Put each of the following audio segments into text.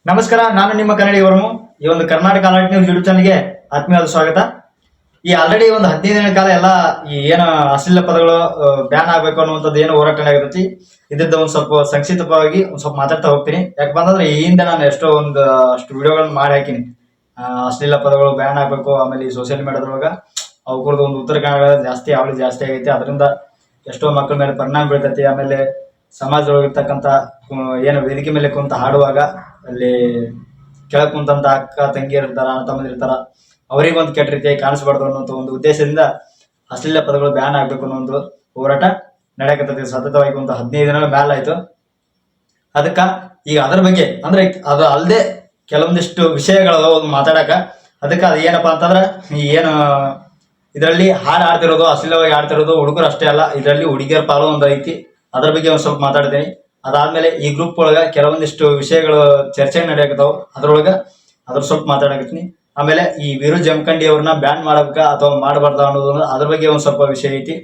ನಮಸ್ಕಾರ, ನಾನು ನಿಮ್ಮ ಕನ್ನಡಿಗರು. ಈ ಒಂದು ಕರ್ನಾಟಕ ಅಲರ್ಟ್ ನ್ಯೂಸ್ ಯೂಟ್ಯೂಬ್ ಚಾನಲ್ಗೆ ಆತ್ಮೀಯವಾದ ಸ್ವಾಗತ. ಈ ಆಲ್ರೆಡಿ ಒಂದು 15 ದಿನಗಳ ಕಾಲ ಎಲ್ಲ ಈ ಏನು ಅಶ್ಲೀಲ ಪದಗಳು ಬ್ಯಾನ್ ಆಗಬೇಕು ಅನ್ನುವಂಥದ್ದು ಏನು ಹೋರಾಟ ಆಗಿರುತ್ತೆ. ಇದ್ರದ್ದು ಒಂದು ಸ್ವಲ್ಪ ಸಂಕ್ಷಿಪ್ತವಾಗಿ ಒಂದು ಸ್ವಲ್ಪ ಮಾತಾಡ್ತಾ ಹೋಗ್ತೀನಿ. ಯಾಕಂದ್ರೆ ಅಂದ್ರೆ ಈ ಹಿಂದೆ ನಾನು ಅಷ್ಟು ವಿಡಿಯೋಗಳನ್ನ ಮಾಡಿ ಹಾಕಿನಿ. ಅಶ್ಲೀಲ ಪದಗಳು ಬ್ಯಾನ್ ಆಗಬೇಕು, ಆಮೇಲೆ ಈ ಸೋಷಿಯಲ್ ಮೀಡಿಯಾದೊಳಗೆ ಅವ್ರದ್ದು ಒಂದು ಉತ್ತರ ಕನ್ನಡ ಜಾಸ್ತಿ ಆಗೈತೆ. ಅದರಿಂದ ಎಷ್ಟೋ ಮಕ್ಕಳ ಮೇಲೆ ಪರಿಣಾಮ ಬೀಳ್ತೈತಿ. ಆಮೇಲೆ ಸಮಾಜದೊಳಗಿರ್ತಕ್ಕಂಥ ಏನು ವೇದಿಕೆ ಮೇಲೆ ಕುಂತ ಹಾಡುವಾಗ ಅಲ್ಲಿ ಕೆಳಗೆ ಕುಂತಂತ ಅಕ್ಕ ತಂಗಿಯರು ಇರ್ತಾರ, ಅಣ್ಣ ತಮ್ಮಂದಿರ್ತಾರ, ಅವರಿಗೆ ಒಂದು ಕೆಟ್ಟ ರೀತಿಯಾಗಿ ಕಾಣಿಸ್ಬಾರ್ದು ಅನ್ನೋ ಒಂದು ಉದ್ದೇಶದಿಂದ ಅಶ್ಲೀಲ ಪದಗಳು ಬ್ಯಾನ್ ಆಗ್ಬೇಕು ಅನ್ನೋ ಒಂದು ಹೋರಾಟ ನಡೆಯಕತ್ತೈತಿ. ಸತತವಾಗಿ ಒಂದು 15 ದಿನಗಳ ಮ್ಯಾಲ ಆಯ್ತು. ಅದಕ್ಕ ಈಗ ಅದ್ರ ಬಗ್ಗೆ ಅಂದ್ರೆ ಅದು ಅಲ್ಲದೆ ಕೆಲವೊಂದಿಷ್ಟು ವಿಷಯಗಳು ಮಾತಾಡಕ. ಅದಕ್ಕೆ ಅದು ಏನಪ್ಪಾ ಅಂತಂದ್ರೆ ಈ ಏನು ಇದರಲ್ಲಿ ಹಾಡು ಆಡ್ತಿರೋದು, ಅಶ್ಲೀಲವಾಗಿ ಆಡ್ತಿರೋದು ಹುಡುಗರು ಅಷ್ಟೇ ಅಲ್ಲ, ಇದರಲ್ಲಿ ಹುಡುಗಿಯರ ಪಾಲು ಒಂದು ಐತಿ. ಅದ್ರ ಬಗ್ಗೆ ಒಂದು ಸ್ವಲ್ಪ ಮಾತಾಡ್ತೀನಿ. ಅದಾದ್ಮೇಲೆ ಈ ಗ್ರೂಪ್ ಒಳಗ ಕೆಲವೊಂದಿಷ್ಟು ವಿಷಯಗಳು ಚರ್ಚೆ ನಡೆಯಕತ್ತಾವ, ಅದ್ರ ಸ್ವಲ್ಪ ಮಾತಾಡಕತ್ತೀನಿ. ಆಮೇಲೆ ಈ ವೀರು ಜಮಖಂಡಿ ಅವ್ರನ್ನ ಬ್ಯಾನ್ ಮಾಡಬೇಕ ಅಥವಾ ಮಾಡಬಾರ್ದ ಅನ್ನೋದು ಅದ್ರ ಬಗ್ಗೆ ಒಂದ್ ಸ್ವಲ್ಪ ವಿಷಯ ಐತಿ.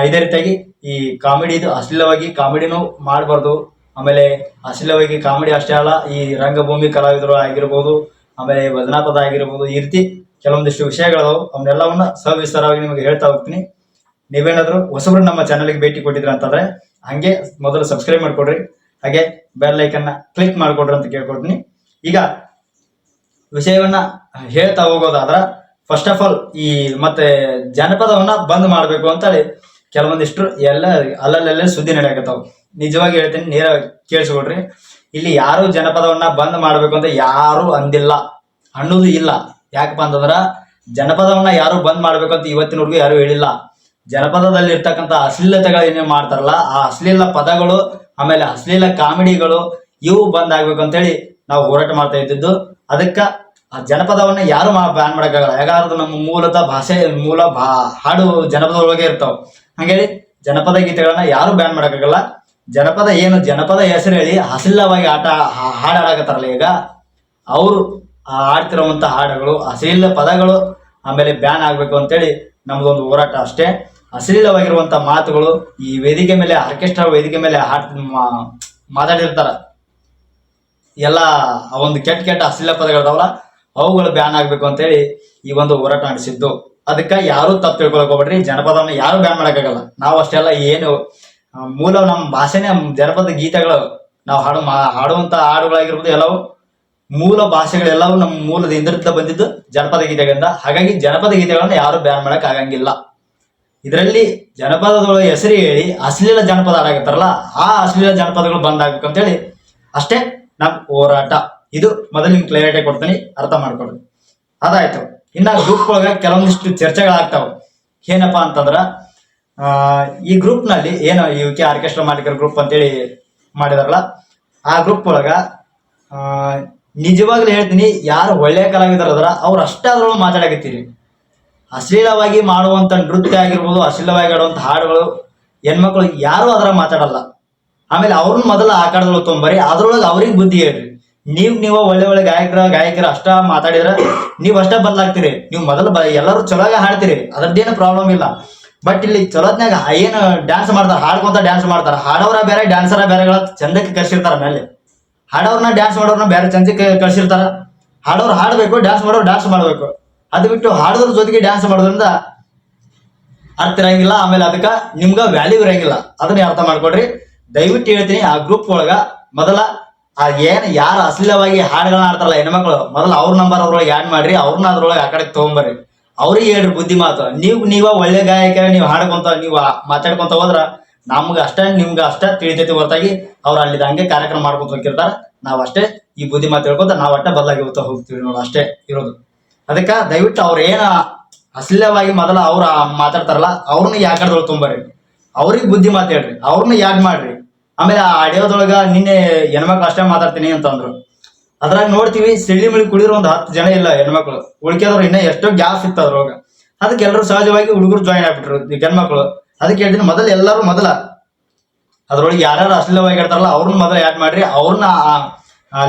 ಇದೇ ರೀತಿಯಾಗಿ ಈ ಕಾಮಿಡಿ ಅಶ್ಲೀಲವಾಗಿ ಕಾಮಿಡಿನೂ ಮಾಡಬಾರ್ದು. ಆಮೇಲೆ ಅಶ್ಲೀಲವಾಗಿ ಕಾಮಿಡಿ ಅಷ್ಟೇ ಅಲ್ಲ, ಈ ರಂಗಭೂಮಿ ಕಲಾವಿದರು ಆಗಿರ್ಬೋದು, ಆಮೇಲೆ ಭಜನಾ ಪದ ಆಗಿರ್ಬೋದು, ಈ ರೀತಿ ಕೆಲವೊಂದಿಷ್ಟು ವಿಷಯಗಳದಾವು. ಅವನ್ನೆಲ್ಲವನ್ನ ಸವಿಸ್ತಾರವಾಗಿ ನಿಮಗೆ ಹೇಳ್ತಾ ಹೋಗ್ತೀನಿ. ನೀವೇನಾದ್ರು ಹೊಸಬ್ರು ನಮ್ಮ ಚಾನಲ್ಗೆ ಭೇಟಿ ಕೊಟ್ಟಿದ್ರ ಅಂತಂದ್ರೆ ಹಂಗೆ ಮೊದಲು ಸಬ್ಸ್ಕ್ರೈಬ್ ಮಾಡ್ಕೊಡ್ರಿ, ಹಾಗೆ ಬೆಲ್ ಐಕನ್ನ ಕ್ಲಿಕ್ ಮಾಡ್ಕೊಡ್ರಿ ಅಂತ ಕೇಳ್ಕೊಡ್ತೀನಿ. ಈಗ ವಿಷಯವನ್ನ ಹೇಳ್ತಾ ಹೋಗೋದಾದ್ರ ಫಸ್ಟ್ ಆಫ್ ಆಲ್ ಈ ಮತ್ತೆ ಜನಪದವನ್ನ ಬಂದ್ ಮಾಡ್ಬೇಕು ಅಂತೇಳಿ ಕೆಲವೊಂದಿಷ್ಟು ಅಲ್ಲಲ್ಲೇ ಸುದ್ದಿ ನಡೆಯಕತ್ತಾವ. ನಿಜವಾಗಿ ಹೇಳ್ತೀನಿ, ನೇರ ಕೇಳಿಸ್ಕೊಡ್ರಿ. ಇಲ್ಲಿ ಯಾರು ಜನಪದವನ್ನ ಬಂದ್ ಮಾಡ್ಬೇಕು ಅಂತ ಯಾರು ಅಂದಿಲ್ಲ, ಅನ್ನೋದು ಇಲ್ಲ. ಯಾಕಪ್ಪ ಅಂತಂದ್ರ ಜನಪದವನ್ನ ಯಾರು ಬಂದ್ ಮಾಡ್ಬೇಕು ಅಂತ ಇವತ್ತಿನವರೆಗೂ ಯಾರು ಹೇಳಿಲ್ಲ. ಜನಪದದಲ್ಲಿ ಇರ್ತಕ್ಕಂಥ ಅಶ್ಲೀಲತೆಗಳು ಏನೇನು ಮಾಡ್ತಾರಲ್ಲ, ಆ ಅಶ್ಲೀಲ ಪದಗಳು ಆಮೇಲೆ ಅಶ್ಲೀಲ ಕಾಮಿಡಿಗಳು ಇವು ಬಂದ್ ಆಗ್ಬೇಕು ಅಂತೇಳಿ ನಾವು ಹೋರಾಟ ಮಾಡ್ತಾ ಇದ್ದಿದ್ದು. ಅದಕ್ಕ ಆ ಜನಪದವನ್ನ ಯಾರು ಬ್ಯಾನ್ ಮಾಡಕ್ಕಾಗಲ್ಲ. ಯಾಕಂದ್ರೆ ನಮ್ಮ ಮೂಲತಃ ಭಾಷೆ ಹಾಡು ಜನಪದ ಒಳಗೆ ಇರ್ತಾವ. ಹಂಗೇಳಿ ಜನಪದ ಗೀತೆಗಳನ್ನ ಯಾರು ಬ್ಯಾನ್ ಮಾಡಕ್ಕಾಗಲ್ಲ. ಜನಪದ ಹೆಸರು ಹೇಳಿ ಅಶ್ಲೀಲವಾಗಿ ಹಾಡಾಡಕತ್ತಾರಲ್ಲ, ಈಗ ಅವರು ಆಡ್ತಿರುವಂತ ಹಾಡುಗಳು ಅಶ್ಲೀಲ ಪದಗಳು ಆಮೇಲೆ ಬ್ಯಾನ್ ಆಗ್ಬೇಕು ಅಂತೇಳಿ ನಮ್ದೊಂದು ಹೋರಾಟ ಅಷ್ಟೇ. ಅಶ್ಲೀಲವಾಗಿರುವಂತ ಮಾತುಗಳು ಈ ವೇದಿಕೆ ಮೇಲೆ ಆರ್ಕೆಸ್ಟ್ರಾ ವೇದಿಕೆ ಮೇಲೆ ಮಾತಾಡಿರ್ತಾರ ಎಲ್ಲ ಒಂದು ಕೆಟ್ಟ ಅಶ್ಲೀಲ ಪದಗಳದಾವಲ್ಲ, ಅವುಗಳು ಬ್ಯಾನ್ ಆಗ್ಬೇಕು ಅಂತೇಳಿ ಈ ಒಂದು ಹೋರಾಟ ನಡೆಸಿದ್ದು. ಅದಕ್ಕೆ ಯಾರು ತಪ್ಪು ತಿಳ್ಕೊಳಕ್ ಹೋಗ್ಬೇಡ್ರಿ. ಜನಪದವನ್ನ ಯಾರು ಬ್ಯಾನ್ ಮಾಡಕ್ಕಾಗಲ್ಲ. ನಾವು ಅಷ್ಟೆಲ್ಲ ಏನು ಮೂಲ ನಮ್ಮ ಭಾಷೆನೇ ಜನಪದ ಗೀತೆಗಳು, ನಾವು ಹಾಡುವಂತ ಹಾಡುಗಳಾಗಿರ್ಬೋದು, ಎಲ್ಲವೂ ಮೂಲ ಭಾಷೆಗಳೆಲ್ಲವೂ ನಮ್ಮ ಮೂಲದಿಂದ ಬಂದಿದ್ದು ಜನಪದ ಗೀತೆಗಳಿಂದ. ಹಾಗಾಗಿ ಜನಪದ ಗೀತೆಗಳನ್ನ ಯಾರು ಬ್ಯಾನ್ ಮಾಡಕ್ ಆಗಂಗಿಲ್ಲ. ಇದರಲ್ಲಿ ಜನಪದದೊಳಗೆ ಹೆಸರು ಹೇಳಿ ಅಶ್ಲೀಲ ಜನಪದ ಆಡಾಕತ್ತಾರಲ್ಲ, ಆ ಅಶ್ಲೀಲ ಜನಪದಗಳು ಬಂದ್ ಆಗ್ಬೇಕಂತೇಳಿ ಅಷ್ಟೇ ನಮ್ ಹೋರಾಟ. ಇದು ಮೊದಲು ನಿಮ್ಗೆ ಕ್ಲಿಯರಿಟಿ ಕೊಡ್ತೀನಿ, ಅರ್ಥ ಮಾಡ್ಕೊಡ್ರಿ. ಅದಾಯ್ತು. ಇನ್ನ ಗ್ರೂಪ್ ಒಳಗ ಕೆಲವೊಂದಿಷ್ಟು ಚರ್ಚೆಗಳಾಗ್ತಾವ. ಏನಪ್ಪಾ ಅಂತಂದ್ರ ಈ ಗ್ರೂಪ್ ನಲ್ಲಿ ಏನು UK ಆರ್ಕೆಸ್ಟ್ರಾ ಮಾಲೀಕರ ಗ್ರೂಪ್ ಅಂತೇಳಿ ಮಾಡಿದಾರಲ್ಲ, ಆ ಗ್ರೂಪ್ ಒಳಗ ನಿಜವಾಗ್ಲೂ ಹೇಳ್ತೀನಿ, ಯಾರು ಒಳ್ಳೆಯ ಕಲಾವಿದರದ್ರ ಅವ್ರು ಅಷ್ಟೇ ಅದ್ರೊಳಗೆ ಮಾತಾಡಕತ್ತೀರಿ. ಅಶ್ಲೀಲವಾಗಿ ಮಾಡುವಂತ ನೃತ್ಯ ಆಗಿರ್ಬೋದು, ಅಶ್ಲೀಲವಾಗಿ ಆಡುವಂತ ಹಾಡುಗಳು ಹೆಣ್ಮಕ್ಳು ಯಾರು ಅದ್ರ ಮಾತಾಡಲ್ಲ. ಆಮೇಲೆ ಅವ್ರನ್ನ ಮೊದಲ ಆಕಾರದೊಳಗೆ ತೊಗೊಂಬರಿ, ಅದ್ರೊಳಗೆ ಅವ್ರಿಗೆ ಬುದ್ಧಿ ಹೇಳ್ರಿ. ನೀವು ಒಳ್ಳೆ ಗಾಯಕರ ಅಷ್ಟ ಮಾತಾಡಿದ್ರ ನೀವ್ ಅಷ್ಟ ಬದಲಾಗ್ತೀರಿ. ನೀವು ಮೊದಲು ಎಲ್ಲರೂ ಚಲೋಗ ಹಾಡ್ತೀರಿ, ಅದ್ರದ್ದೇನು ಪ್ರಾಬ್ಲಮ್ ಇಲ್ಲ. ಬಟ್ ಇಲ್ಲಿ ಚಲೋತ್ನಾಗ ಏನು ಡ್ಯಾನ್ಸ್ ಮಾಡ್ತಾರ, ಹಾಡ್ಕೊಂತ ಡ್ಯಾನ್ಸ್ ಮಾಡ್ತಾರ. ಹಾಡೋರ ಬೇರೆ ಡ್ಯಾನ್ಸರ ಬೇರೆಗಳ ಚಂದಕ್ಕೆ ಕರ್ಸಿರ್ತಾರ. ಮೇಲೆ ಹಾಡೋರ್ನ ಡ್ಯಾನ್ಸ್ ಮಾಡೋರ್ನ ಬೇರೆ ಚಂದಕ್ಕೆ ಕಳ್ಸಿರ್ತಾರ. ಹಾಡೋರು ಹಾಡ್ಬೇಕು, ಡ್ಯಾನ್ಸ್ ಮಾಡೋರು ಡ್ಯಾನ್ಸ್ ಮಾಡ್ಬೇಕು. ಅದು ಬಿಟ್ಟು ಹಾಡೋದ್ರ ಜೊತೆಗೆ ಡ್ಯಾನ್ಸ್ ಮಾಡೋದ್ರಿಂದ ಅರ್ಥ ಇರಂಗಿಲ್ಲ. ಆಮೇಲೆ ಅದಕ್ಕೆ ನಿಮ್ಗ ವ್ಯಾಲ್ಯೂ ಇರಂಗಿಲ್ಲ. ಅದನ್ನ ಅರ್ಥ ಮಾಡ್ಕೊಡ್ರಿ. ದಯವಿಟ್ಟು ಹೇಳ್ತೀನಿ, ಆ ಗ್ರೂಪ್ ಒಳಗ ಮೊದಲ ಯಾರು ಅಶ್ಲೀಲವಾಗಿ ಹಾಡುಗಳನ್ನ ಆಡ್ತಾರಲ್ಲ ಹೆಣ್ಮಕ್ಳು, ಮೊದಲು ಅವ್ರ ನಂಬರ್ ಅವ್ರೊಳಗೆ ಆ್ಯಡ್ ಮಾಡ್ರಿ. ಅವ್ರನ್ನ ಅದ್ರೊಳಗೆ ಆ ಕಡೆಗೆ ತಗೊಂಬರ್ರಿ. ಅವ್ರಿಗೆ ಹೇಳ್ರಿ ಬುದ್ಧಿ ಮಾತು. ನೀವ ಒಳ್ಳೆ ಗಾಯಕರ ನೀವು ಹಾಡ್ಕೊಂತ ನೀವು ಮಾತಾಡ್ಕೊಂತ ಹೋದ್ರ ನಿಮ್ಗ ಅಷ್ಟ ತಿಳಿತೈತಿ ಹೊರತಾಗಿ ಅವ್ರು ಅಲ್ಲಿದ ಹಂಗೆ ಕಾರ್ಯಕ್ರಮ ಮಾಡ್ಕೊಂತ ಹೋಗಿರ್ತಾರ. ನಾವ್ ಅಷ್ಟೇ ಈ ಬುದ್ಧಿ ಮಾತು ಹೇಳ್ಕೊಂತ ನಾವ್ ಅಷ್ಟೇ ಬದಲಾಗಿ ಹೋಗ್ತೀವಿ ನೋಡಿ, ಅಷ್ಟೇ ಇರೋದು. ಅದಕ್ಕ ದಯವಿಟ್ಟು ಅವ್ರ ಏನ ಅಶ್ಲೀಲವಾಗಿ ಮೊದಲ ಅವ್ರ ಮಾತಾಡ್ತಾರಲ್ಲ, ಅವ್ರನ್ನ ಯಾಕಡ್ದೊಳಗೆ ತುಂಬರ್ರಿ. ಅವ್ರಿಗೆ ಬುದ್ಧಿ ಮಾತು ಹೇಳ್ರಿ, ಅವ್ರನ್ನ ಯಾಡ್ ಮಾಡ್ರಿ. ಆಮೇಲೆ ಆ ಆಡಿಯೋದೊಳಗ ನಿನ್ನೆ ಹೆಣ್ಮಕ್ಳು ಅಷ್ಟೇ ಮಾತಾಡ್ತೀನಿ ಅಂತಂದ್ರು. ಅದ್ರಾಗ ನೋಡ್ತೀವಿ ಸಿಳ್ಳಿ ಮಿಳಿ ಕುಡಿದ್ರು ಒಂದು 10 ಜನ ಇಲ್ಲ ಹೆಣ್ಮಕ್ಳು. ಉಳ್ಕೆದವ್ರು ಇನ್ನ ಎಷ್ಟೋ ಗ್ಯಾಪ್ ಇತ್ತು ಅದ್ರೊಳಗ. ಅದಕ್ಕೆ ಎಲ್ಲರೂ ಸಹಜವಾಗಿ ಹುಡುಗರು ಜಾಯಿನ್ ಆಗ್ಬಿಟ್ರು ಹೆಣ್ಮಕ್ಳು. ಅದಕ್ಕೆ ಹೇಳ್ತೀನಿ, ಮೊದಲ ಅದ್ರೊಳಗೆ ಯಾರ್ಯಾರು ಅಶ್ಲೀಲವಾಗಿ ಇರ್ತಾರಲ್ಲ ಅವ್ರನ್ನ ಮೊದಲ ಆ್ಯಡ್ ಮಾಡ್ರಿ. ಅವ್ರನ್ನ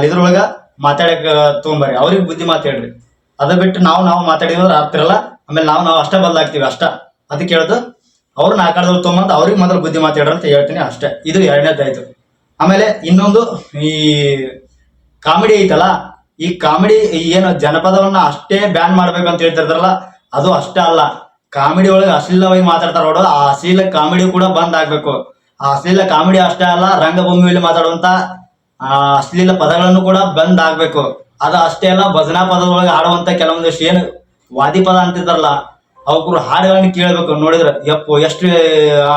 ಇದ್ರೊಳಗ ಮಾತಾಡಕ್ ತಗೊಂಬರ್ರಿ. ಅವ್ರಿಗೆ ಬುದ್ಧಿ ಮಾತು ಹೇಳ್ರಿ. ಅದ ಬಿಟ್ಟು ನಾವು ಮಾತಾಡಿದ್ರೆ ಆಗ್ತಿರಲ್ಲ. ಆಮೇಲೆ ನಾವು ಅಷ್ಟೇ ಬದಲಾಗ್ತೀವಿ ಅಷ್ಟ. ಅದಕ್ಕೆ ಹೇಳುದು, ಅವ್ರನ್ನ ಆಕಾರದಲ್ಲಿ ತೊಗೊಂಬಂದು ಅವ್ರಿಗೆ ಮೊದಲು ಬುದ್ಧಿ ಮಾತಾಡ್ರಿ ಅಂತ ಹೇಳ್ತೀನಿ ಅಷ್ಟೇ. ಇದು ಎರಡನೇದಾಯ್ತು. ಆಮೇಲೆ ಇನ್ನೊಂದು, ಈ ಕಾಮಿಡಿ ಐತಲ್ಲ, ಈ ಕಾಮಿಡಿ ಏನು ಜನಪದವನ್ನ ಅಷ್ಟೇ ಬ್ಯಾನ್ ಮಾಡ್ಬೇಕು ಅಂತ ಹೇಳ್ತಿರ್ತಾರಲ್ಲ, ಅದು ಅಷ್ಟೇ ಅಲ್ಲ. ಕಾಮಿಡಿ ಒಳಗೆ ಅಶ್ಲೀಲವಾಗಿ ಮಾತಾಡ್ತಾರ ನೋಡು, ಆ ಅಶ್ಲೀಲ ಕಾಮಿಡಿ ಕೂಡ ಬಂದ್ ಆಗ್ಬೇಕು. ಆ ಅಶ್ಲೀಲ ಕಾಮಿಡಿ ಅಷ್ಟೇ ಅಲ್ಲ, ರಂಗಭೂಮಿಯಲ್ಲಿ ಮಾತಾಡುವಂತ ಅಶ್ಲೀಲ ಪದಗಳನ್ನು ಕೂಡ ಬಂದ್ ಆಗ್ಬೇಕು. ಅದ ಅಷ್ಟೇ ಅಲ್ಲ, ಭಜನಾ ಪದದೊಳಗೆ ಆಡುವಂತ ಕೆಲವೊಂದಿಷ್ಟು ಏನು ವಾದಿ ಪದ ಅಂತಿದ್ದಾರಲ್ಲ, ಅವ್ರು ಹಾಡುಗಳನ್ನ ಕೇಳ್ಬೇಕು. ನೋಡಿದ್ರೆ ಯಪ್ಪು ಎಷ್ಟು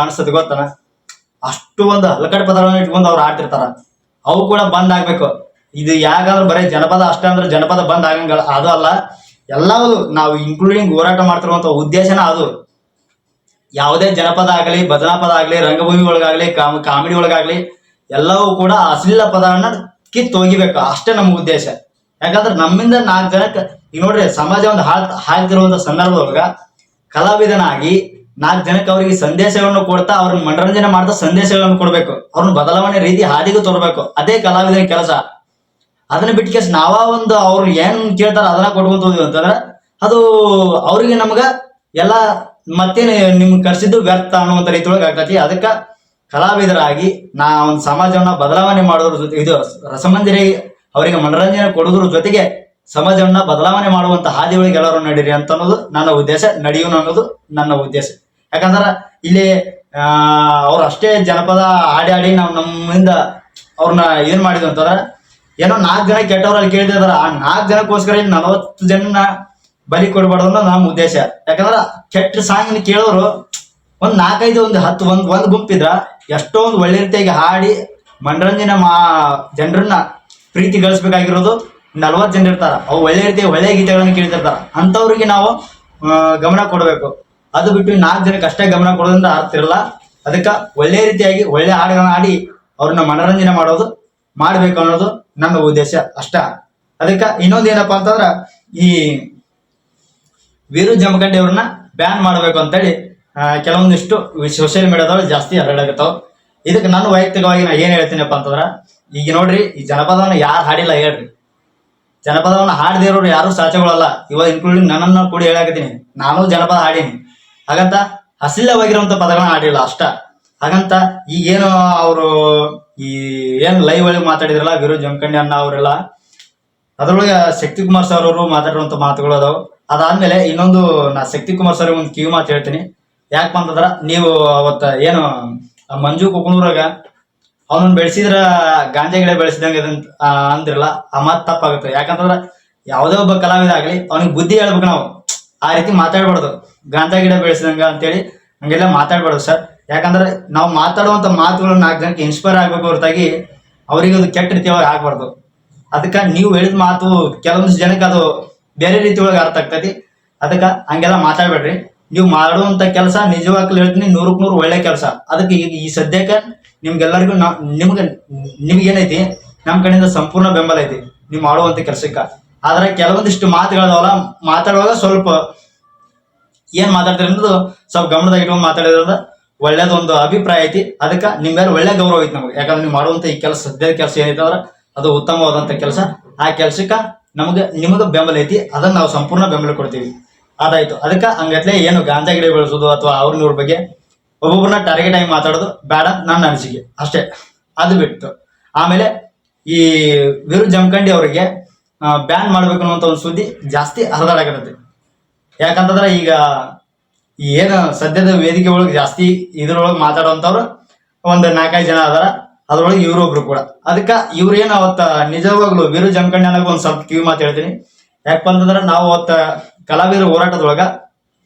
ಅನ್ಸತ್ತೆ ಗೊತ್ತಾನ, ಅಷ್ಟು ಒಂದು ಹಲಕಡೆ ಪದಗಳನ್ನ ಇಟ್ಕೊಂಡು ಅವ್ರು ಆಡ್ತಿರ್ತಾರ. ಅವು ಕೂಡ ಬಂದ್ ಆಗ್ಬೇಕು. ಇದು ಯಾಕಂದ್ರೆ ಬರೀ ಜನಪದ ಅಷ್ಟೇ ಅಂದ್ರೆ ಜನಪದ ಬಂದ್ ಆಗಂಗಲ್ಲ, ಅದು ಅಲ್ಲ. ಎಲ್ಲವೂ ನಾವು ಇನ್ಕ್ಲೂಡಿಂಗ್ ಹೋರಾಟ ಮಾಡ್ತಿರುವಂತ ಉದ್ದೇಶನ ಅದು. ಯಾವುದೇ ಜನಪದ ಆಗಲಿ, ಭಜನಾ ಪದ ಆಗಲಿ, ರಂಗಭೂಮಿ ಒಳಗಾಗ್ಲಿ, ಕಾಮಿಡಿ ಒಳಗಾಗ್ಲಿ, ಎಲ್ಲವೂ ಕೂಡ ಅಶ್ಲೀಲ ಪದವನ್ನ ಕಿತ್ತೊಗಿಬೇಕು, ಅಷ್ಟೇ ನಮ್ಮ ಉದ್ದೇಶ. ಯಾಕಂದ್ರೆ ನಮ್ಮಿಂದ 4 ಜನಕ್ಕೆ ಈಗ ನೋಡ್ರಿ, ಸಮಾಜ ಒಂದು ಹಾಳ್ತಿರುವಂತ ಸಂದರ್ಭದೊಳಗ ಕಲಾವಿದನಾಗಿ 4 ಜನಕ್ಕೆ ಅವರಿಗೆ ಸಂದೇಶಗಳನ್ನು ಕೊಡ್ತಾ, ಅವ್ರನ್ನ ಮನರಂಜನೆ ಮಾಡ್ತಾ ಸಂದೇಶಗಳನ್ನು ಕೊಡ್ಬೇಕು, ಅವ್ರನ್ನ ಬದಲಾವಣೆ ರೀತಿ ಹಾದಿಗೂ ತೋರ್ಬೇಕು. ಅದೇ ಕಲಾವಿದನ ಕೆಲಸ. ಅದನ್ನ ಬಿಟ್ಟು ಕೇಸ್ ನಾವ ಒಂದು ಅವ್ರು ಏನ್ ಕೇಳ್ತಾರ ಅದನ್ನ ಕೊಟ್ಕೊಂತ ಹೋದ್ವಿ ಅಂತಂದ್ರೆ ಅದು ಅವ್ರಿಗೆ ನಮ್ಗ ಎಲ್ಲ ಮತ್ತೇನು ನಿಮ್ಗೆ ಕರ್ಸಿದ್ದು ವ್ಯರ್ಥ ಅನ್ನುವಂತ ರೀತಿ ಒಳಗೆ ಆಗ್ತತಿ. ಅದಕ್ಕ ಕಲಾವಿದರಾಗಿ ನಾ ಒಂದು ಸಮಾಜವನ್ನ ಬದಲಾವಣೆ ಮಾಡೋದ್ರ ಜೊತೆ, ಇದು ರಸಮಂಜರಿ ಅವರಿಗೆ ಮನರಂಜನೆ ಕೊಡೋದ್ರ ಜೊತೆಗೆ ಸಮಾಜವನ್ನ ಬದಲಾವಣೆ ಮಾಡುವಂತ ಹಾದಿ ಒಳಗೆ ಎಲ್ಲರೂ ನಡೀರಿ ಅಂತ ಅನ್ನೋದು ನನ್ನ ಉದ್ದೇಶ, ನಡೆಯೋಣ ಅನ್ನೋದು ನನ್ನ ಉದ್ದೇಶ. ಯಾಕಂದ್ರ ಇಲ್ಲಿ ಅವ್ರು ಅಷ್ಟೇ ಜನಪದ ಆಡಿ ಆಡಿ ನಾವು ನಮ್ಮಿಂದ ಅವ್ರನ್ನ ಏನ್ ಮಾಡಿದ್ವಿ ಅಂತಂದ್ರ, ಏನೋ 4 ಜನ ಕೆಟ್ಟವ್ರಲ್ಲಿ ಕೇಳ್ತಿದಾರ, ಆ 4 ಜನಕ್ಕೋಸ್ಕರ 40 ಜನ ಬಲಿ ಕೊಡ್ಬಾರ್ದು ಅನ್ನೋದು ನಮ್ಮ ಉದ್ದೇಶ. ಯಾಕಂದ್ರ ಕೆಟ್ಟ ಸಾಂಗ್ ಕೇಳೋರು ಒಂದ್ 4-5 ಒಂದು 10 ಒಂದ್ ಗುಂಪಿದ್ರ ಎಷ್ಟೋ ಒಂದು ಒಳ್ಳೆ ರೀತಿಯಾಗಿ ಹಾಡಿ ಮನರಂಜನೆ ಜನರನ್ನ ಪ್ರೀತಿ ಗಳಿಸ್ಬೇಕಾಗಿರೋದು 40 ಜನ ಇರ್ತಾರ. ಅವು ಒಳ್ಳೆ ರೀತಿಯ ಒಳ್ಳೆ ಗೀತೆಗಳನ್ನ ಕೇಳ್ತಿರ್ತಾರ, ಅಂತವ್ರಿಗೆ ನಾವು ಗಮನ ಕೊಡಬೇಕು. ಅದು ಬಿಟ್ಟು 4 ಜನಕ್ಕೆ ಅಷ್ಟೇ ಗಮನ ಕೊಡೋದ್ರಿಂದ ಅರ್ಥ ಇರಲ್ಲ. ಅದಕ್ಕೆ ಒಳ್ಳೆ ರೀತಿಯಾಗಿ ಒಳ್ಳೆ ಹಾಡುಗಳನ್ನ ಆಡಿ ಅವ್ರನ್ನ ಮನರಂಜನೆ ಮಾಡ್ಬೇಕು ಅನ್ನೋದು ನನ್ನ ಉದ್ದೇಶ ಅಷ್ಟ. ಅದಕ್ಕೆ ಇನ್ನೊಂದು ಏನಪ್ಪಾ ಅಂತಂದ್ರ, ಈ ವೀರು ಜಮಖಂಡಿ ಅವ್ರನ್ನ ಬ್ಯಾನ್ ಮಾಡ್ಬೇಕು ಅಂತೇಳಿ ಕೆಲವೊಂದಿಷ್ಟು ಸೋಷಿಯಲ್ ಮೀಡಿಯಾದೊಳಗೆ ಜಾಸ್ತಿ ಹರಡಾಗತ್ತಾವ. ಇದಕ್ಕೆ ನಾನು ವೈಯಕ್ತಿಕವಾಗಿ ನಾ ಏನ್ ಹೇಳ್ತೀನಪ್ಪ ಅಂತಂದ್ರ, ಈಗ ನೋಡ್ರಿ, ಈ ಜನಪದವನ್ನ ಯಾರು ಹಾಡಿಲ್ಲ ಹೇಳ್ರಿ, ಜನಪದವನ್ನ ಹಾಡದೇ ಇರೋರು ಯಾರು ಸಾಚಗಳಲ್ಲ. ಇವಾಗ ಇನ್ಕ್ಲೂಡಿಂಗ್ ನನ್ನನ್ನು ಕೂಡ ಹೇಳಾಕತ್ತೀನಿ, ನಾನು ಜನಪದ ಹಾಡೀನಿ. ಹಾಗಂತ ಅಶ್ಲೀಲವಾಗಿರುವಂತ ಪದಗಳನ್ನ ಹಾಡಿಲ್ಲ ಅಷ್ಟ. ಹಾಗಂತ ಈಗೇನು ಅವರು ಈ ಏನ್ ಲೈವ್ ಒಳಗೆ ಮಾತಾಡಿದ್ರಲ್ಲ ವೀರು ಜಮಖಂಡಿ ಅಣ್ಣ ಅವರೆಲ್ಲ, ಅದ್ರೊಳಗೆ ಶಕ್ತಿಕುಮಾರ್ ಸರ್ ಅವರು ಮಾತಾಡಿರುವಂತ ಮಾತುಗಳು ಅದಾವ. ಅದಾದ್ಮೇಲೆ ಇನ್ನೊಂದು ನಾ ಶಕ್ತಿಕುಮಾರ್ ಸರ್ ಒಂದು ಕಿವಿ ಮಾತು ಹೇಳ್ತೀನಿ. ಯಾಕಪ್ಪ ಅಂತಂದ್ರ, ನೀವು ಅವತ್ತ ಏನು ಮಂಜು ಕುಕುಣೂರಾಗ ಅವನನ್ನ ಬೆಳೆಸಿದ್ರ ಗಾಂಜಾ ಗಿಡ ಬೆಳೆಸಿದಂಗ ಅಂದ್ರಲ್ಲ, ಆ ಮಾತು ತಪ್ಪಾಗುತ್ತೆ. ಯಾಕಂತಂದ್ರ ಯಾವುದೇ ಒಬ್ಬ ಕಲಾವಿದ ಆಗ್ಲಿ ಅವನಿಗೆ ಬುದ್ಧಿ ಹೇಳ್ಬೇಕು. ನಾವು ಆ ರೀತಿ ಮಾತಾಡ್ಬಾರ್ದು, ಗಾಂಜಾ ಗಿಡ ಬೆಳೆಸಿದಂಗ ಅಂತೇಳಿ ಹಂಗೆಲ್ಲ ಮಾತಾಡ್ಬಾರ್ದು ಸರ್. ಯಾಕಂದ್ರೆ ನಾವು ಮಾತಾಡುವಂತ ಮಾತುಗಳು 4 ಜನಕ್ಕೆ ಇನ್ಸ್ಪೈರ್ ಆಗ್ಬೇಕು ಹೊರತಾಗಿ ಅವ್ರಿಗೆ ಅದು ಕೆಟ್ಟ ರೀತಿ ಒಳಗೆ ಆಗ್ಬಾರ್ದು. ಅದಕ್ಕೆ ನೀವು ಹೇಳಿದ ಮಾತು ಕೆಲವೊಂದಿಷ್ಟು ಜನಕ್ಕೆ ಅದು ಬೇರೆ ರೀತಿ ಒಳಗೆ ಅರ್ಥ ಆಗ್ತೈತಿ. ಅದಕ್ಕೆ ಹಂಗೆಲ್ಲ ಮಾತಾಡ್ಬೇಡ್ರಿ. ನೀವು ಮಾಡುವಂತ ಕೆಲಸ ನಿಜವಾಗ್ಲೂ ಹೇಳ್ತೀನಿ 100ಕ್ಕೆ 100 ಒಳ್ಳೆ ಕೆಲಸ. ಅದಕ್ಕೆ ಈಗ ಈ ಸದ್ಯಕ್ಕೆ ನಿಮ್ಗೆಲ್ಲರಿಗೂ ನಿಮ್ಗೇನೈತಿ, ನಮ್ಮ ಕಡೆಯಿಂದ ಸಂಪೂರ್ಣ ಬೆಂಬಲ ಐತಿ ನೀವು ಮಾಡುವಂತ ಕೆಲ್ಸಕ್ಕ. ಆದ್ರೆ ಕೆಲವೊಂದಿಷ್ಟು ಮಾತುಗಳದಾವಲ್ಲ, ಮಾತಾಡುವಾಗ ಸ್ವಲ್ಪ ಏನ್ ಮಾತಾಡ್ತೀರಿ ಅನ್ನೋದು ಸ್ವಲ್ಪ ಗಮನದಾಗ ಇಟ್ಕೊಂಡು ಮಾತಾಡೋದ್ರಿಂದ ಒಳ್ಳೇದೊಂದು ಅಭಿಪ್ರಾಯ ಐತಿ. ಅದಕ್ಕೆ ನಿಮ್ಗೆ ಒಳ್ಳೆ ಗೌರವ ಐತಿ ನಮಗೆ. ಯಾಕಂದ್ರೆ ನೀವು ಮಾಡುವಂತ ಈ ಕೆಲಸ, ಸದ್ಯದ ಕೆಲಸ ಏನೈತೆ ಅಂದ್ರೆ ಅದು ಉತ್ತಮವಾದಂತ ಕೆಲಸ. ಆ ಕೆಲ್ಸಕ್ಕ ನಿಮಗೆ ಬೆಂಬಲ ಐತಿ, ಅದನ್ನ ನಾವು ಸಂಪೂರ್ಣ ಬೆಂಬಲ ಕೊಡ್ತೀವಿ. ಅದಾಯ್ತು. ಅದಕ್ಕೆ ಹಂಗತ್ಲೆ ಏನು ಗಾಂಜಾ ಗಿಡ ಬೆಳೆಸೋದು ಅಥವಾ ಅವ್ರ ಬಗ್ಗೆ ಒಬ್ಬೊಬ್ಬರನ್ನ ಟಾರ್ಗೆಟ್ ಆಗಿ ಮಾತಾಡೋದು ಬೇಡ, ನನ್ನ ಅನಿಸಿಕೆ ಅಷ್ಟೇ. ಅದು ಬಿಟ್ಟು ಆಮೇಲೆ ಈ ವೀರು ಜಮಖಂಡಿ ಅವರಿಗೆ ಬ್ಯಾನ್ ಮಾಡ್ಬೇಕು ಅನ್ನುವಂತ ಒಂದು ಸುದ್ದಿ ಜಾಸ್ತಿ ಹರಿದಾಡಕತ್ತೈತಿ. ಯಾಕಂತಂದ್ರೆ ಈಗ ಏನು ಸದ್ಯದ ವೇದಿಕೆ ಒಳಗೆ ಜಾಸ್ತಿ ಇದ್ರೊಳಗೆ ಮಾತಾಡುವಂತವ್ರು ಒಂದು 4-5 ಜನ ಅದಾರ. ಅದ್ರೊಳಗೆ ಇವ್ರೊಬ್ರು ಕೂಡ. ಅದಕ್ಕೆ ಇವ್ರೇನು ಅವತ್ತ ನಿಜವಾಗ್ಲು ವೀರು ಜಮಖಂಡಿ ಅನ್ನೋಕೆ ಒಂದ್ ಸ್ವಲ್ಪ ಕಿವಿ ಮಾತು ಹೇಳ್ತೀನಿ. ಯಾಕಪ್ಪ ಅಂತಂದ್ರೆ ನಾವು ಅವತ್ತ ಕಲಾವಿದರ ಹೋರಾಟದೊಳಗ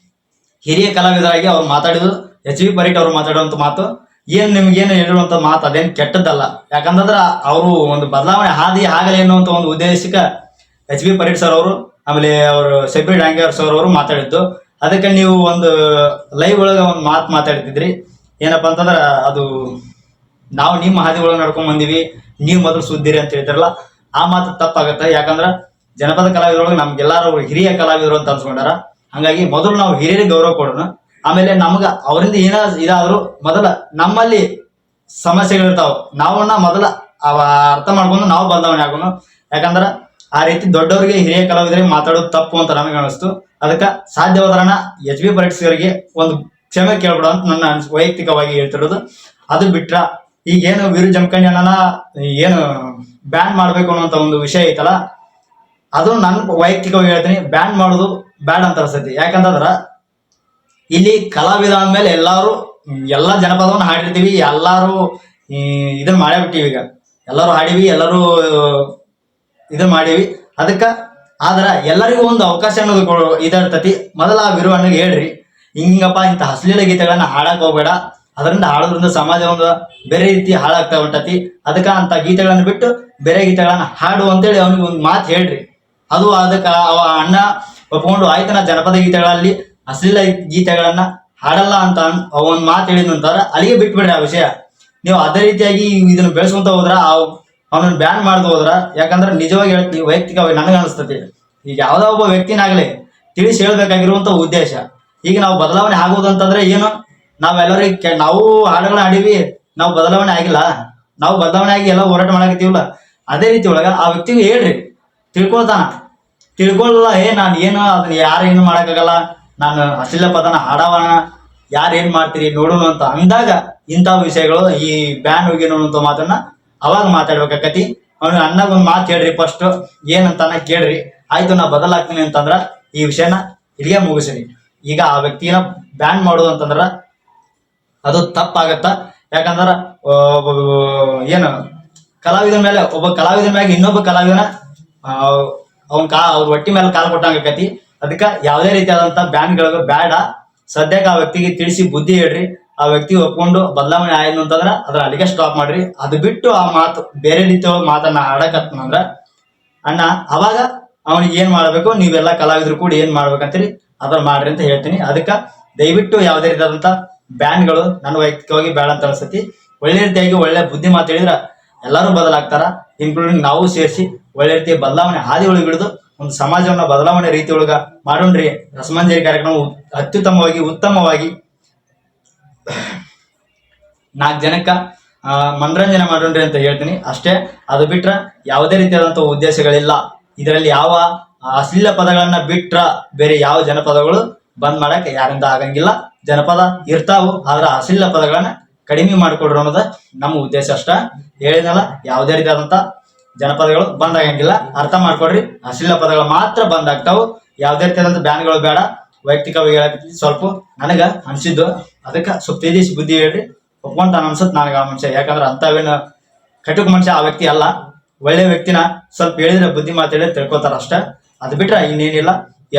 ಹಿರಿಯ ಕಲಾವಿದರಾಗಿ ಅವ್ರು ಮಾತಾಡಿದ್ರು, ಎಚ್ ವಿ ಪರೀಟ್ ಅವ್ರು ಮಾತಾಡುವಂತ ಮಾತು ನಿಮ್ಗೇನು ಹೇಳಿರುವಂತ ಮಾತು ಅದೇನು ಕೆಟ್ಟದ್ದಲ್ಲ. ಯಾಕಂತಂದ್ರ ಅವರು ಒಂದು ಬದಲಾವಣೆ ಹಾದಿ ಆಗಲಿ ಅನ್ನುವಂತ ಒಂದು ಉದ್ದೇಶಕ್ಕೆ ಎಚ್ ವಿ ಪರೀಟ್ ಸರ್ ಅವರು, ಆಮೇಲೆ ಅವರು ಸೆಬ್ರಿ ಡಾಂಗರ್ ಸರ್ ಅವರು ಮಾತಾಡಿದ್ದು. ಅದಕ್ಕೆ ನೀವು ಒಂದು ಲೈವ್ ಒಳಗೆ ಒಂದು ಮಾತಾಡ್ತಿದ್ರಿ, ಏನಪ್ಪಾ ಅಂತಂದ್ರ ಅದು ನಾವು ನಿಮ್ಮ ಹಾದಿ ಒಳಗೆ ನಡ್ಕೊಂಡ್ ಬಂದಿವಿ, ನೀವು ಮೊದಲು ಸುದ್ದಿರಿ ಅಂತ ಹೇಳ್ತಾರಲ್ಲ, ಆ ಮಾತು ತಪ್ಪಾಗತ್ತೆ. ಯಾಕಂದ್ರ ಜನಪದ ಕಲಾವಿದರೊಳಗೆ ನಮ್ಗೆಲ್ಲಾರು ಹಿರಿಯ ಕಲಾವಿದರು ಅಂತ ಅನ್ಸ್ಕೊಂಡಾರ. ಹಂಗಾಗಿ ಮೊದಲು ನಾವು ಹಿರಿಯರಿಗೆ ಗೌರವ ಕೊಡೋಣ. ಆಮೇಲೆ ನಮ್ಗ ಅವರಿಂದ ಇದಾದ್ರು ಮೊದಲ ನಮ್ಮಲ್ಲಿ ಸಮಸ್ಯೆಗಳಿರ್ತಾವ, ನಾವನ್ನ ಮೊದಲ ಅರ್ಥ ಮಾಡ್ಕೊಂಡು ನಾವು ಬದಲಾವಣೆ ಆಗೋಣ. ಯಾಕಂದ್ರ ಆ ರೀತಿ ದೊಡ್ಡವರಿಗೆ ಹಿರಿಯ ಕಲಾವಿದರಿಗೆ ಮಾತಾಡೋದು ತಪ್ಪು ಅಂತ ನಮಗೆ ಅನಿಸ್ತು. ಅದಕ್ಕೆ ಸಾಧ್ಯವಾದ್ರನ ಎಚ್ ಬಿ ಪರೀಟ್ಸ್ಗೆ ಒಂದು ಕ್ಷಮೆ ಕೇಳ್ಬಿಡ ಅಂತ ನನ್ನ ವೈಯಕ್ತಿಕವಾಗಿ ಹೇಳ್ತಿರೋದು. ಅದು ಬಿಟ್ರ ಈಗೇನು ವೀರು ಜಮಖಂಡಿ ಅಣ್ಣನ ಏನು ಬ್ಯಾನ್ ಮಾಡ್ಬೇಕು ಅನ್ನುವಂತ ಒಂದು ವಿಷಯ ಐತಲ್ಲ, ಅದು ನನ್ನ ವೈಯಕ್ತಿಕವಾಗಿ ಹೇಳ್ತೀನಿ, ಬ್ಯಾನ್ ಮಾಡೋದು ಬ್ಯಾಡ್ ಅಂತ ಅನ್ಸತಿ. ಯಾಕಂತಂದ್ರ ಇಲ್ಲಿ ಕಲಾವಿದ ಅಂದ್ಮೇಲೆ ಎಲ್ಲಾ ಜನಪದವನ್ನು ಹಾಡಿರ್ತೀವಿ, ಎಲ್ಲಾರು ಇದನ್ನ ಮಾಡೇ ಬಿಟ್ಟಿವಿ. ಈಗ ಎಲ್ಲರೂ ಹಾಡಿವಿ, ಎಲ್ಲರೂ ಇದನ್ನ ಮಾಡೀವಿ. ಅದಕ್ಕ ಆದ್ರ ಎಲ್ಲರಿಗೂ ಒಂದು ಅವಕಾಶ ಅನ್ನೋದು ಇದಿರ್ತತಿ. ಮೊದಲ ಆ ವಿರುವಣ್ಣಗೆ ಹೇಳ್ರಿ, ಹಿಂಗಪ್ಪ ಇಂಥ ಅಶ್ಲೀಲ ಗೀತೆಗಳನ್ನ ಹಾಡಕ್ ಹೋಗ್ಬೇಡ, ಅದರಿಂದ ಹಾಡೋದ್ರಿಂದ ಸಮಾಜ ಒಂದು ಬೇರೆ ರೀತಿ ಹಾಳಾಗ್ತಾ ಹೊಂಟತಿ. ಅದಕ್ಕ ಅಂತ ಗೀತೆಗಳನ್ನ ಬಿಟ್ಟು ಬೇರೆ ಗೀತೆಗಳನ್ನ ಹಾಡು ಅಂತೇಳಿ ಅವನಿಗೆ ಒಂದು ಮಾತು ಹೇಳ್ರಿ. ಅದು ಅದಕ್ಕ ಅವ ಅಣ್ಣ ಒಪ್ಕೊಂಡು ಆಯ್ತನ ಜನಪದ ಗೀತೆಗಳಲ್ಲಿ ಅಶ್ಲೀಲ ಗೀತೆಗಳನ್ನ ಹಾಡಲ್ಲ ಅಂತ ಒಂದ್ ಮಾತು ಹೇಳಿದಂತಾರ ಅಲ್ಲಿಗೆ ಬಿಟ್ಬಿಡ್ರಿ ಆ ವಿಷಯ. ನೀವು ಅದೇ ರೀತಿಯಾಗಿ ಇದನ್ನ ಬೆಳೆಸ್ಕೊಂತ ಹೋದ್ರ ಅವನನ್ನ ಬ್ಯಾನ್ ಮಾಡ್ದು ಹೋದ್ರ, ಯಾಕಂದ್ರೆ ನಿಜವಾಗಿ ಹೇಳ್ತೀವಿ, ವೈಯಕ್ತಿಕವಾಗಿ ನನಗೆ ಅನಿಸ್ತತಿ, ಈಗ ಯಾವ್ದೋ ಒಬ್ಬ ವ್ಯಕ್ತಿನಾಗ್ಲಿ ತಿಳಿಸಿ ಹೇಳ್ಬೇಕಾಗಿರುವಂತ ಉದ್ದೇಶ. ಈಗ ನಾವು ಬದಲಾವಣೆ ಆಗೋದಂತಂದ್ರೆ ಏನು, ನಾವೆಲ್ಲರಿಗೆ ನಾವು ಹಾಡುಗಳನ್ನ ಹಾಡಿವಿ, ನಾವು ಬದಲಾವಣೆ ಆಗಿಲ್ಲ, ನಾವು ಬದಲಾವಣೆ ಆಗಿ ಎಲ್ಲ ಹೋರಾಟ ಮಾಡಕತ್ತೀವಲ್ಲ, ಅದೇ ರೀತಿ ಒಳಗ ಆ ವ್ಯಕ್ತಿಗೆ ಹೇಳ್ರಿ, ತಿಳ್ಕೊಳ್ಳಲ್ಲ, ನಾನು ಏನು ಅದನ್ನ ಯಾರು ಏನು ಮಾಡಕ್ಕಾಗಲ್ಲ, ನಾನು ಅಶ್ಲೀಲ ಪದನ ಹಾಡವನ, ಯಾರು ಏನ್ ಮಾಡ್ತೀರಿ ನೋಡೋಣ ಅಂತ ಅಂದಾಗ ಇಂಥ ವಿಷಯಗಳು ಈ ಬ್ಯಾನ್ ಹೋಗಿನೋ ಅಂತ ಮಾತನ್ನ ಅವಾಗ ಮಾತಾಡ್ಬೇಕಾಕತಿ. ಅವ್ನು ಅಣ್ಣಗ ಒಂದು ಮಾತು ಹೇಳ್ರಿ, ಫಸ್ಟ್ ಏನಂತಾನ ಕೇಳ್ರಿ, ಆಯ್ತು ನಾ ಬದಲಾಗ್ತೀನಿ ಅಂತಂದ್ರ ಈ ವಿಷಯನ ಇಲ್ಲಿಗೆ ಮುಗಿಸ್ರಿ. ಈಗ ಆ ವ್ಯಕ್ತಿನ ಬ್ಯಾನ್ ಮಾಡೋದು ಅಂತಂದ್ರ ಅದು ತಪ್ಪಾಗತ್ತ. ಯಾಕಂದ್ರ ಏನು ಒಬ್ಬ ಕಲಾವಿದನ ಮ್ಯಾಗ ಇನ್ನೊಬ್ಬ ಕಲಾವಿದನ ಅವ್ರ ಹೊಟ್ಟಿ ಮೇಲೆ ಕಾಲು ಕೊಟ್ಟಂಗಕತಿ. ಅದಕ್ಕ ಯಾವುದೇ ರೀತಿಯಾದಂತ ಬ್ಯಾನ್ಗಳು ಬೇಡ. ಸದ್ಯಕ್ಕೆ ಆ ವ್ಯಕ್ತಿಗೆ ತಿಳಿಸಿ ಬುದ್ಧಿ ಹೇಳ್ರಿ, ಆ ವ್ಯಕ್ತಿ ಒಪ್ಕೊಂಡು ಬದಲಾವಣೆ ಆಯ್ತು ಅಂತಂದ್ರ ಅದ್ರ ಅಲ್ಲಿಗೆ ಸ್ಟಾಪ್ ಮಾಡ್ರಿ. ಅದು ಬಿಟ್ಟು ಆ ಮಾತು ಬೇರೆ ರೀತಿ ಮಾತನ್ನ ಆಡಕತ್ತಂದ್ರ ಅಣ್ಣ ಅವಾಗ ಅವನಿಗೆ ಏನ್ ಮಾಡ್ಬೇಕು, ನೀವೆಲ್ಲ ಕಲಾವಿದ್ರು ಕೂಡ ಏನ್ ಮಾಡ್ಬೇಕಂತೀರಿ ಅದ್ರ ಮಾಡ್ರಿ ಅಂತ ಹೇಳ್ತೀನಿ. ಅದಕ್ಕ ದಯವಿಟ್ಟು ಯಾವುದೇ ರೀತಿಯಾದಂತ ಬ್ಯಾನ್ಗಳು ನನ್ನ ವೈಯಕ್ತಿಕವಾಗಿ ಬೇಡ ಅಂತ ಅನ್ಸತಿ. ಒಳ್ಳೆ ರೀತಿಯಾಗಿ ಒಳ್ಳೆ ಬುದ್ಧಿ ಮಾತು ಹೇಳಿದ್ರ ಎಲ್ಲರೂ ಬದಲಾಗ್ತಾರ, ಇನ್ಕ್ಲೂಡಿಂಗ್ ನಾವು ಸೇರಿಸಿ ಒಳ್ಳೆ ರೀತಿಯ ಬದಲಾವಣೆ ಹಾದಿ ಒಳಗೆ ಹಿಡಿದು ಒಂದು ಸಮಾಜವನ್ನ ಬದಲಾವಣೆ ರೀತಿ ಒಳಗ ಮಾಡೋಣ್ರಿ. ರಸಮಂಜರಿ ಕಾರ್ಯಕ್ರಮ ಅತ್ಯುತ್ತಮವಾಗಿ ಉತ್ತಮವಾಗಿ 4 ಜನಕ್ಕ ಮನರಂಜನೆ ಮಾಡೋಣ್ರಿ ಅಂತ ಹೇಳ್ತೀನಿ ಅಷ್ಟೇ. ಅದು ಬಿಟ್ರ ಯಾವುದೇ ರೀತಿಯಾದಂತ ಉದ್ದೇಶಗಳಿಲ್ಲ. ಇದರಲ್ಲಿ ಯಾವ ಅಶ್ಲೀಲ ಪದಗಳನ್ನ ಬಿಟ್ರ ಬೇರೆ ಯಾವ ಜನಪದಗಳು ಬಂದ್ ಮಾಡಕ್ ಯಾರಿಂದ ಆಗಂಗಿಲ್ಲ. ಜನಪದ ಇರ್ತಾವು, ಆದ್ರ ಅಶ್ಲೀಲ ಪದಗಳನ್ನ ಕಡಿಮೆ ಮಾಡಿಕೊಡ್ರು ಅನ್ನೋದು ನಮ್ಮ ಉದ್ದೇಶ ಅಷ್ಟ. ಹೇಳಿದ್ನಲ್ಲ, ಯಾವುದೇ ರೀತಿಯಾದಂತ ಜನಪದಗಳು ಬಂದ್ ಆಗಂಗಿಲ್ಲ, ಅರ್ಥ ಮಾಡ್ಕೊಡ್ರಿ. ಅಶ್ಲೀಲ ಪದಗಳು ಮಾತ್ರ ಬಂದ್ ಆಗ್ತಾವು. ಯಾವುದೇ ರೀತಿಯಾದಂತ ಬ್ಯಾನ್ಗಳು ಬೇಡ. ವೈಯಕ್ತಿಕವಾಗಿ ಹೇಳಕತ್ತಿ ಸ್ವಲ್ಪ ನನಗ ಅನ್ಸಿದ್ದು, ಅದಕ್ಕೆ ಸ್ವಲ್ಪ ತೇಜಸ್ವಿ ಬುದ್ಧಿ ಹೇಳ್ರಿ, ಒಪ್ಕೊಂತಾನ ಅನ್ಸತ್ ನನಗ ಆ ಮನುಷ್ಯ. ಯಾಕಂದ್ರೆ ಅಂತವೇನು ಕಟುಕ್ ಮನುಷ್ಯ ಆ ವ್ಯಕ್ತಿ ಅಲ್ಲ, ಒಳ್ಳೆ ವ್ಯಕ್ತಿನ ಸ್ವಲ್ಪ ಹೇಳಿದ್ರೆ ಬುದ್ಧಿ ಮಾತಾಡಿ ತಿಳ್ಕೊತಾರ ಅಷ್ಟ. ಅದು ಬಿಟ್ರೆ ಇನ್ನೇನಿಲ್ಲ.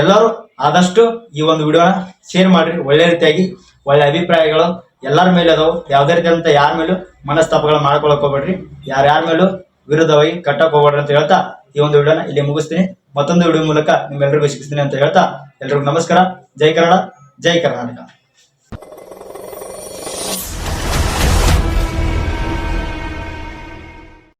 ಎಲ್ಲರೂ ಆದಷ್ಟು ಈ ಒಂದು ವಿಡಿಯೋನ ಶೇರ್ ಮಾಡ್ರಿ. ಒಳ್ಳೆ ರೀತಿಯಾಗಿ ಒಳ್ಳೆ ಅಭಿಪ್ರಾಯಗಳು ಎಲ್ಲರ ಮೇಲೆ ಅದಾವು. ಯಾವುದೇ ರೀತಿಯಾದಂತ ಯಾರ ಮೇಲೂ ಮನಸ್ತಾಪಗಳು ಮಾಡ್ಕೊಳಕ್ ಹೋಗ್ಬೇಡ್ರಿ, ಯಾರ್ಯಾರ ಮೇಲೂ ವಿರುದ್ಧವಾಗಿ ಕಟ್ಟಕ್ ಹೋಗ್ಬೇಡ್ರಿ ಅಂತ ಹೇಳ್ತಾ ಈ ಒಂದು ವಿಡಿಯೋನ ಇಲ್ಲಿ ಮುಗಿಸ್ತೀನಿ. ಮತ್ತೊಂದು ವಿಡಿಯೋ ಮೂಲಕ ನಿಮ್ಮೆಲ್ಲರಿಗೂ ಸಿಗ್ತೀನಿ ಅಂತ ಹೇಳ್ತಾ ಎಲ್ರಿಗೂ ನಮಸ್ಕಾರ. ಜೈ ಕನ್ನಡ, ಜೈ ಕರ್ನಾಟಕ.